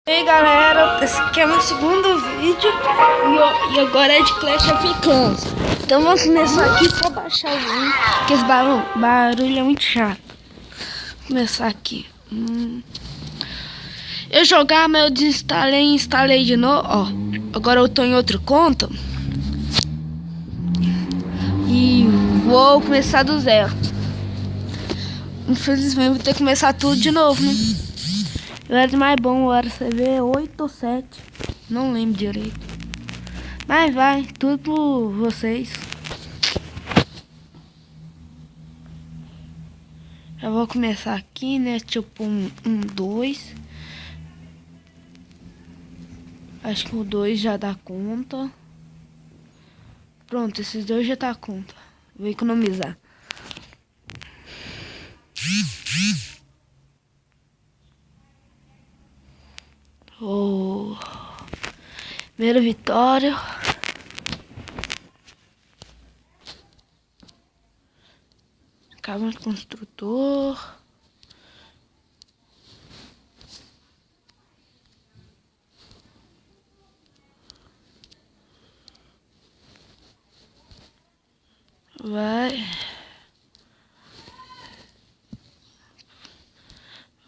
E aí galera, esse aqui é meu segundo vídeo e agora é de Clash of Clans. Então vamos começar aqui, só baixar o volume, porque esse barulho é muito chato. Vou começar aqui. Eu jogar, mas eu desinstalei e instalei de novo. Ó, agora eu tô em outro conta e vou começar do zero. Infelizmente vou ter que começar tudo de novo, né? Eu era mais bom, era CV 8 ou 7. Não lembro direito. Mas vai, tudo por vocês. Eu vou começar aqui, né? Tipo um 2. Acho que o 2 já dá conta. Pronto, esses dois já dá conta. Vou economizar. Oh, primeira vitória. Acaba de construtor. Vai.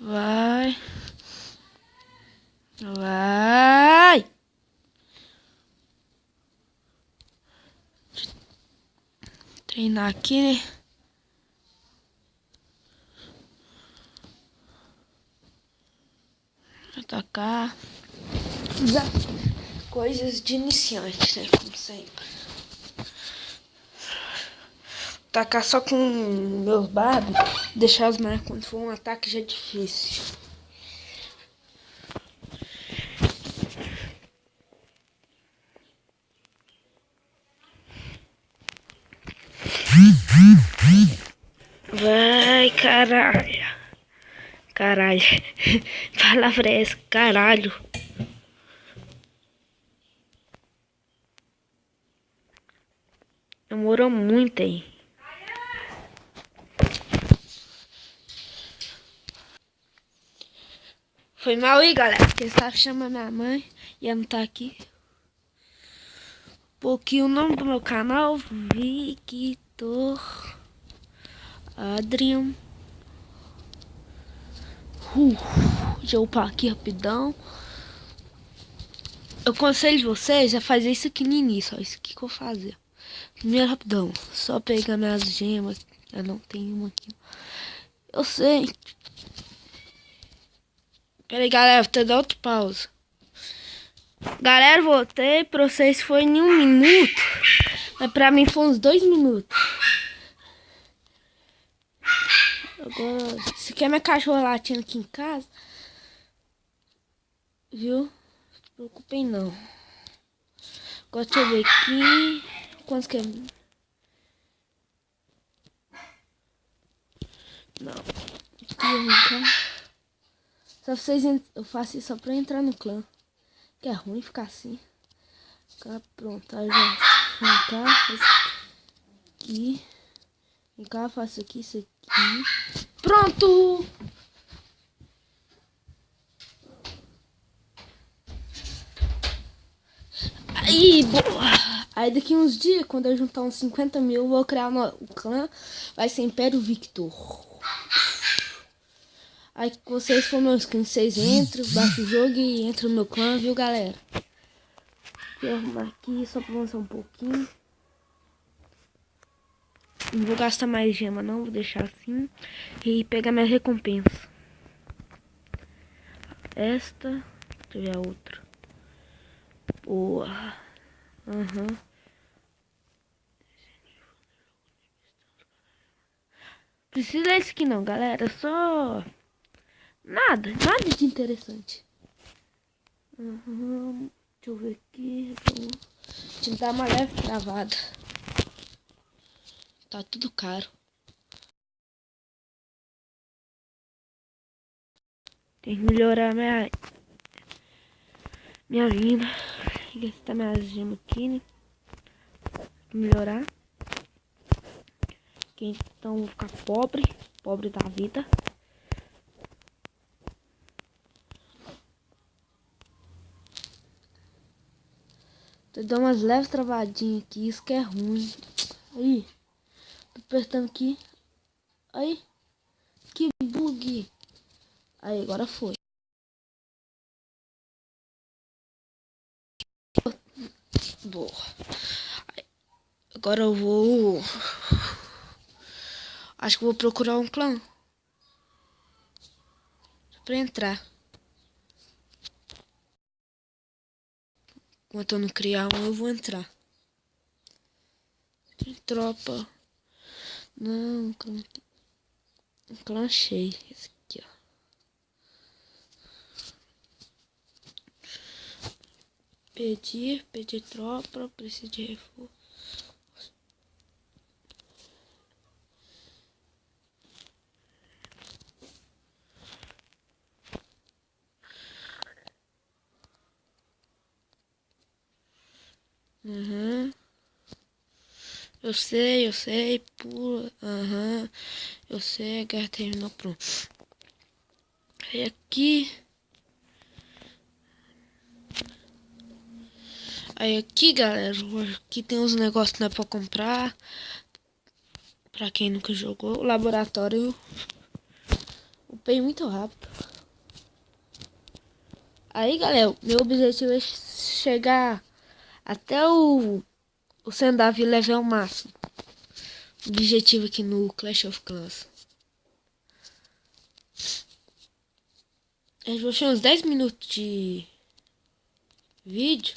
Vai. Vai. Treinar aqui, né? Atacar. Coisas de iniciante, né? Como sempre. Atacar só com meus barbos. Deixar os mais quando for um ataque já é difícil. Vai, caralho. Caralho. Palavra é essa, caralho. Demorou muito aí. Foi mal aí, galera. Porque eu estava chamando minha mãe e ela não tá aqui. Porque o nome do meu canal, Victor Adrian. Deixa eu upar aqui rapidão. Eu aconselho vocês a fazer isso aqui no início, ó. Isso aqui que eu vou fazer. Primeiro rapidão. Só pegar minhas gemas. Eu não tenho uma aqui. Eu sei. Pera aí, galera. Vou ter dar outra pausa. Galera, voltei. Pra vocês foi em 1 minuto. Mas pra mim foi uns 2 minutos. Agora, se quer minha cachorra latindo aqui em casa, viu? Não se preocupem não. Agora deixa eu ver aqui. Quantos que é? Não. Aqui, só vocês eu faço isso só pra entrar no clã. Que é ruim ficar assim. Ficar pronto. Aí já vem cá, aqui. Vem cá, faço aqui, isso aqui. Pronto! Aí, boa! Aí daqui uns dias, quando eu juntar uns 50 mil, eu vou criar o clã. Vai ser Império Victor. Aí que vocês for meus inscritos, vocês entram, baixam o jogo e entram no meu clã, viu, galera? Vou arrumar aqui só pra avançar um pouquinho. Não vou gastar mais gema não, vou deixar assim. E pegar minha recompensa. Esta, deixa eu ver a outra. Boa. Precisa desse aqui não, galera. Só nada de interessante. Deixa eu ver aqui. Deixa eu dar uma leve travada. Tá tudo caro. Tem que melhorar minha vida. Tem que gastar minhas gemas aqui, né? Melhorar. Então vou ficar pobre da vida. Dá umas leves travadinhas aqui, isso que é ruim. Aí, tô apertando aqui. Aí, que bug. Aí, agora foi. Boa. Agora eu vou... Acho que vou procurar um clã. Pra entrar. Enquanto eu não criar um, eu vou entrar. Tem tropa. Não, um clã cheio. Esse aqui, ó. Pedir tropa, preciso de reforço. Uhum. Eu sei, pula. Aham. Eu sei, a guerra terminou, pronto. Aí aqui. Aí aqui, galera, aqui tem uns negócios, né, pra comprar. Pra quem nunca jogou. O laboratório. Upei muito rápido. Aí, galera, meu objetivo é chegar até o Sandavi level máximo. Objetivo aqui no Clash of Clans. Eu vou achar uns 10 minutos de vídeo.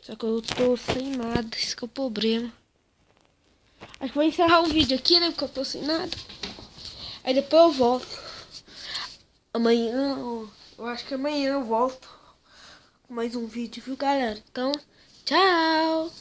Só que eu tô sem nada, esse que é o problema. Acho que vou encerrar o vídeo aqui, né? Porque eu tô sem nada. Aí depois eu volto. Amanhã, eu acho que amanhã eu volto com mais um vídeo, viu, galera? Então, tchau!